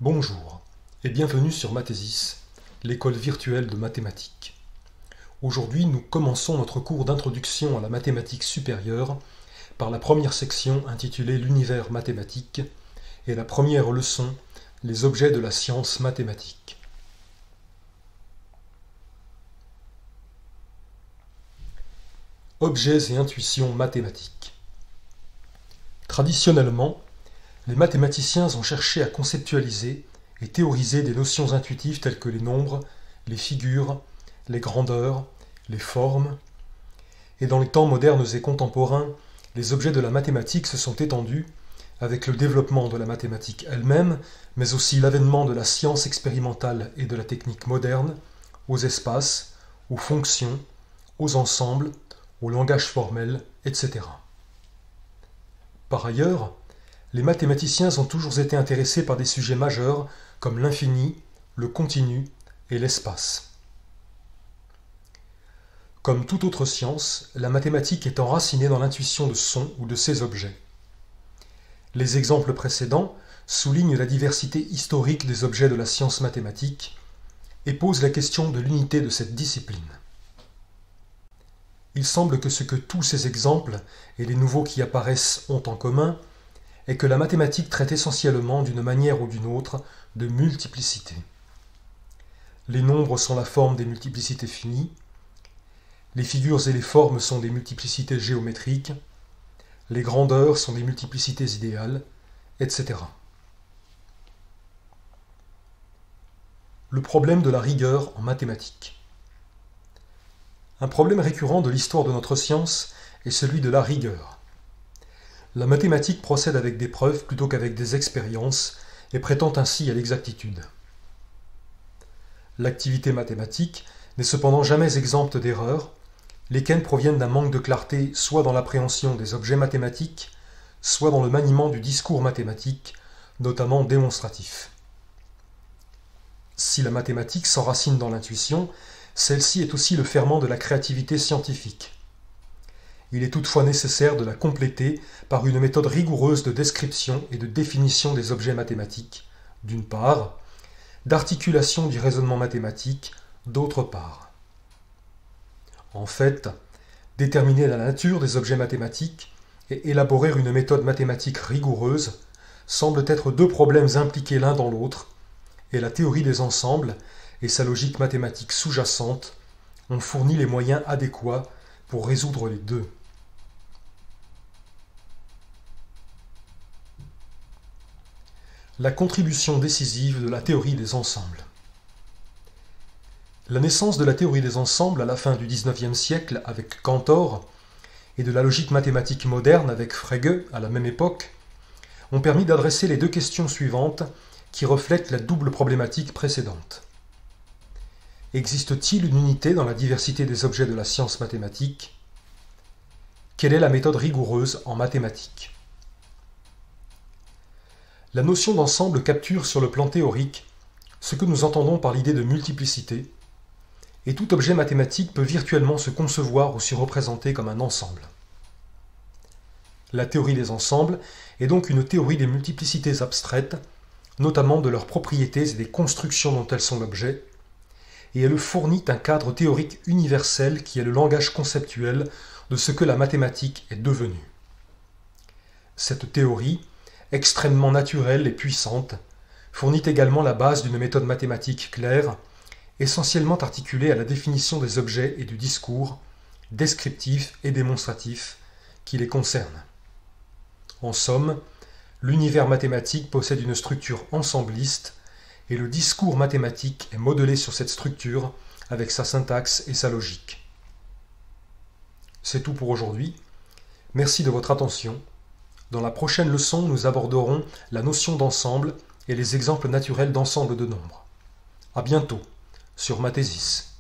Bonjour et bienvenue sur Mathésis, l'école virtuelle de mathématiques. Aujourd'hui, nous commençons notre cours d'introduction à la mathématique supérieure par la première section intitulée L'univers mathématique et la première leçon, les objets de la science mathématique. Objets et intuitions mathématiques. Traditionnellement, les mathématiciens ont cherché à conceptualiser et théoriser des notions intuitives telles que les nombres, les figures, les grandeurs, les formes. Et dans les temps modernes et contemporains, les objets de la mathématique se sont étendus avec le développement de la mathématique elle-même, mais aussi l'avènement de la science expérimentale et de la technique moderne, aux espaces, aux fonctions, aux ensembles, au langage formel, etc. Par ailleurs, les mathématiciens ont toujours été intéressés par des sujets majeurs comme l'infini, le continu et l'espace. Comme toute autre science, la mathématique est enracinée dans l'intuition de son ou de ses objets. Les exemples précédents soulignent la diversité historique des objets de la science mathématique et posent la question de l'unité de cette discipline. Il semble que ce que tous ces exemples et les nouveaux qui apparaissent ont en commun est que la mathématique traite essentiellement d'une manière ou d'une autre de multiplicité. Les nombres sont la forme des multiplicités finies, les figures et les formes sont des multiplicités géométriques, les grandeurs sont des multiplicités idéales, etc. Le problème de la rigueur en mathématiques. Un problème récurrent de l'histoire de notre science est celui de la rigueur. La mathématique procède avec des preuves plutôt qu'avec des expériences et prétend ainsi à l'exactitude. L'activité mathématique n'est cependant jamais exempte d'erreurs, lesquelles proviennent d'un manque de clarté soit dans l'appréhension des objets mathématiques, soit dans le maniement du discours mathématique, notamment démonstratif. Si la mathématique s'enracine dans l'intuition, celle-ci est aussi le ferment de la créativité scientifique. Il est toutefois nécessaire de la compléter par une méthode rigoureuse de description et de définition des objets mathématiques, d'une part, d'articulation du raisonnement mathématique, d'autre part. En fait, déterminer la nature des objets mathématiques et élaborer une méthode mathématique rigoureuse semblent être deux problèmes impliqués l'un dans l'autre, et la théorie des ensembles et sa logique mathématique sous-jacente ont fourni les moyens adéquats pour résoudre les deux. La contribution décisive de la théorie des ensembles. La naissance de la théorie des ensembles à la fin du XIXe siècle avec Cantor et de la logique mathématique moderne avec Frege à la même époque ont permis d'adresser les deux questions suivantes qui reflètent la double problématique précédente. Existe-t-il une unité dans la diversité des objets de la science mathématique ? Quelle est la méthode rigoureuse en mathématiques ? La notion d'ensemble capture sur le plan théorique ce que nous entendons par l'idée de multiplicité, et tout objet mathématique peut virtuellement se concevoir ou se représenter comme un ensemble. La théorie des ensembles est donc une théorie des multiplicités abstraites, notamment de leurs propriétés et des constructions dont elles sont l'objet, et elle fournit un cadre théorique universel qui est le langage conceptuel de ce que la mathématique est devenue. Cette théorie, extrêmement naturelle et puissante, fournit également la base d'une méthode mathématique claire, essentiellement articulée à la définition des objets et du discours, descriptif et démonstratif, qui les concernent. En somme, l'univers mathématique possède une structure ensembliste, et le discours mathématique est modelé sur cette structure avec sa syntaxe et sa logique. C'est tout pour aujourd'hui. Merci de votre attention. Dans la prochaine leçon, nous aborderons la notion d'ensemble et les exemples naturels d'ensemble de nombres. À bientôt sur Mathésis.